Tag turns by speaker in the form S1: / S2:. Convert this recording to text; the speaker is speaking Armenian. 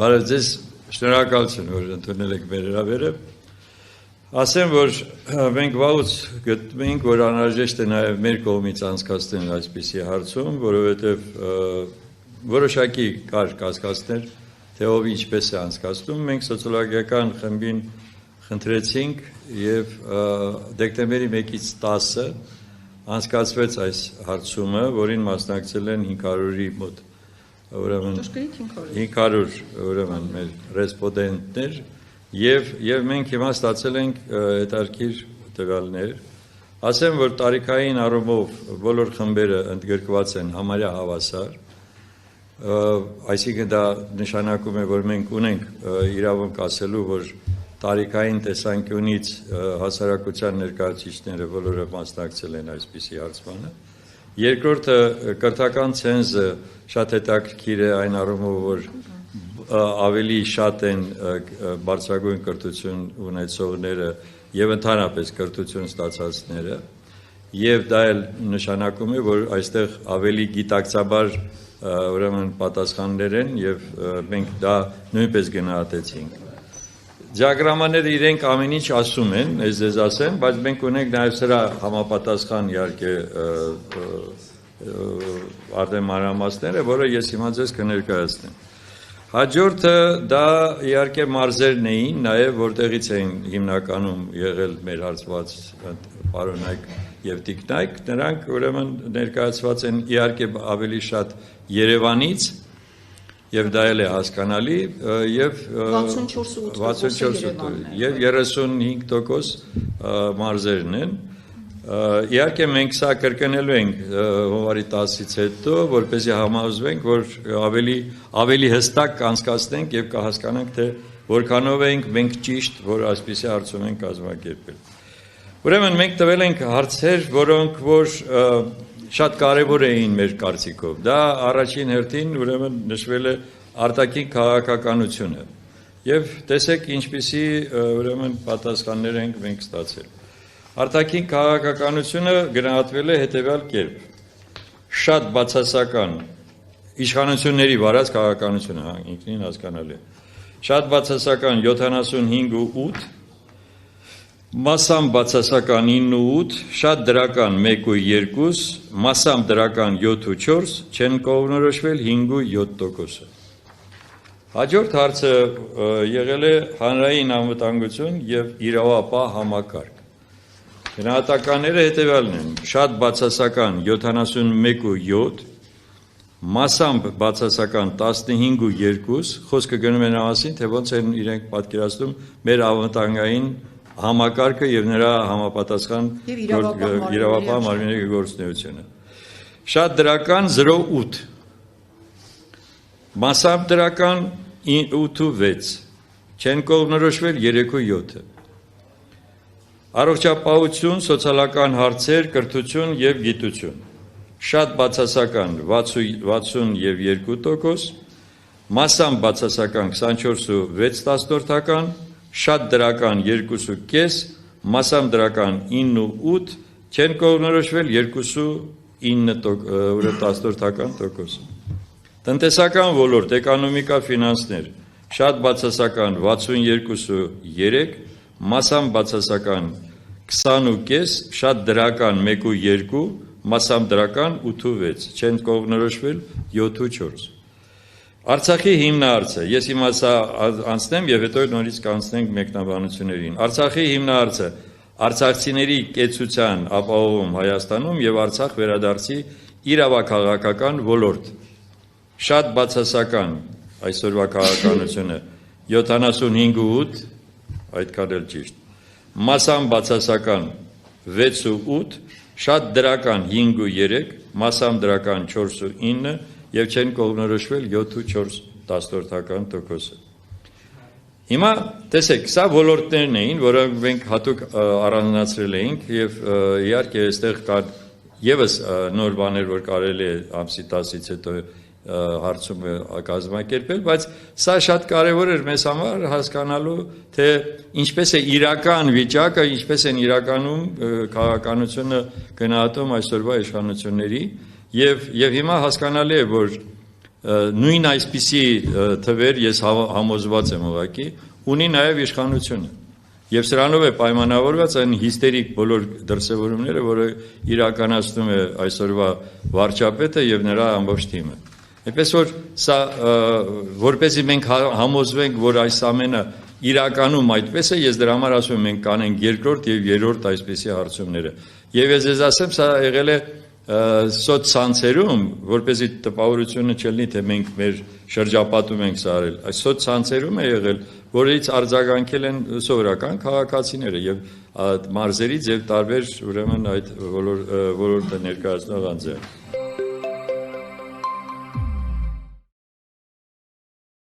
S1: Բարև ձեզ, շնորհակալություն, որ ընդունել եք մեր հրավերը։ Ասեմ, որ մենք վաղուց գտնում ենք, որ անհրաժեշտ է նաև մեր կողմից անցկացնել այսպիսի հարցում, որովհետև որոշակի կար կասկածներ, թե ով ինչպես է անցկացնում։ Մենք սոցիոլոգիական խմբին խնդրեցինք եւ դեկտեմբերի 1-ից 10-ը անցկացվեց այս հարցումը, որին մասնակցել են 500-ի մոտ, ուրեմն 500 ուրեմն մեր ռեսպոնդենտներ եւ մենք հիմա ստացել ենք հետաքրքիր տվյալներ։ Ասեմ, որ տարիքային առումով բոլոր խմբերը ընդգրկված են համարյա հավասար, այսինքն դա նշանակում է, որ մենք ունենք իրավունք ասելու, որ տարիքային տեսանկյունից հասարակության ներկայացուցիչները բոլորը մասնակցել են այսպիսի հարցմանը։ Երկրորդը կրթական ցենզը շատ հետաքրքիր է այն առումով, որ ավելի շատ են բարձրագույն կրթություն ունեցողները եւ ընդհանրապես կրթություն ստացածները, եւ դա էլ նշանակում է, որ այստեղ ավելի գիտակցաբար ուրեմն պատասխաններ են եւ մենք դա նույնպես գնահատեցինք։ Դիագրամաները իրենք ամեն ինչ ասում են, ես ասեմ, բայց մենք ունենք նաև սրա համապատասխան իհարկե արդեն մանրամասները, որը ես հիմա ձեզ կներկայացնեմ։ Հաջորդը դա իհարկե մարզերն էին, նաև որտեղից էին հիմնականում եղել մեր հարցված պարոնայք եւ տիկնայք, նրանք ուրեմն ներկայացված են իհարկե ավելի շատ Երևանից, եւ դա էլ է հասկանալի, եւ 64% եւ 35% մարզերն են։ Իհարկե մենք սա կրկնելու ենք հունվարի 10-ից հետո, որպեսզի համոզվենք, որ ավելի հստակ կանցկացնենք եւ կհասկանանք, թե որքանով ենք մենք ճիշտ, որ այսպիսի հարցում ենք կազմակերպել։ Ուրեմն մենք տվել ենք հարցեր, որոնք որ շատ կարևոր էին մեր կարծիքով։ Դա առաջին հերթին ուրեմն նշվել է արտաքին քաղաքականությունը։ Եվ տեսեք ինչպիսի ուրեմն պատասխաններ ենք մենք ստացել։ Արտաքին քաղաքականությունը գնահատվել է հետևյալ կերպ. շատ բացասական իշխանությունների վարած քաղաքականությունը, ինքնին հասկանալի է։ Շատ բացասական 75.8, մասամբ բացասական 9.8, շատ դրական 1.2, մասամբ դրական 7.4, չեն կողմնորոշվել 5.7%-ը։ Հաջորդ հարցը եղել է հանրային անվտանգություն եւ իրավապահ համակարգ։ Գնահատականները հետևյալն են. շատ բացասական 71.7, մասամբ բացասական 15.2, խոսքը գնում է նա մասին, թե ոնց են իրենք պատկերացնում մեր անվտանգային համակարգը եւ նրա համապատասխան իրավապահ մարմինների գործունեությունը։ Շատ դրական 0.8, մասամբ դրական 8.6, չեն կողմնորոշվել 3.7։ Առողջապահություն, սոցիալական հարցեր, կրթություն եւ գիտություն։ Շատ բացասական 60.2%, մասամբ բացասական 24.6%, շատ դրական 2.5, մասամբ դրական 9.8, չեն կողմնորոշվել 2.9%։ Տնտեսական ոլորտ, էկոնոմիկա, ֆինանսներ, շատ բացասական 62.3, մասամբ բացասական 20.5, շատ դրական 1.2, մասամբ դրական 8.6, չեն կողմնորոշվել 7.4։ Արցախի հիմնահարցը, ես հիմա սա անցնեմ եւ հետո նորից կանցնենք մեկնաբանություններին։ Արցախի հիմնահարցը արցախցիների կեցության ապահովում Հայաստանում եւ Արցախ վերադարձի իրավաքաղաքական ոլորտ։ Շատ բացասական այսօրվա քաղաքականությունը 75.8, այդքան էլ ճիշտ։ Մասամբ բացասական 6.8, շատ դրական 5.3, մասամբ դրական 4.9 եւ չեն կողմնորոշվել 7.4%-ը։ Հիմա տեսեք, սա ոլորտներն էին, որոնք մենք հատուկ առանձնացրել էինք եւ իհարկե այստեղ կար եւս նոր բաներ, որ կարելի է ամսի 10-ից հետո հարցումը կազմակերպել, բայց սա շատ կարևոր էր մեզ համար հասկանալու, թե ինչպես է իրական վիճակը, ինչպես են իրականում քաղաքականությունը գնահատում այսօրվա իշխանությունների եւ հիմա հասկանալի է, որ նույն այսպիսի թվեր ես համոզված եմ ուղղակի ունի նաև իշխանությունը եւ սրանով է պայմանավորված այն հիստերիկ բոլոր դրսևորումները, որը իրականացնում է այսօրվա վարչապետը եւ նրա ամբողջ թիմը։ Այնպես որ սա որպեսզի մենք համոզվենք, որ այս ամենը իրականում այդպես է, ես դրա համար ասում եմ, մենք կանենք երկրորդ եւ երրորդ այսպիսի հարցումները։ Եվ ես ասեմ, սա եղել է սոցցանցերում, որպեսզի տպավորությունը չլինի, թե մենք մեր շրջապատում ենք սա արել, այս սոցցանցերում է եղել, որից արձագանքել են սովորական քաղաքացիները եւ մարզերից եւ տարբեր ուրեմն այդ ոլորտը ներկայացնող անձեր։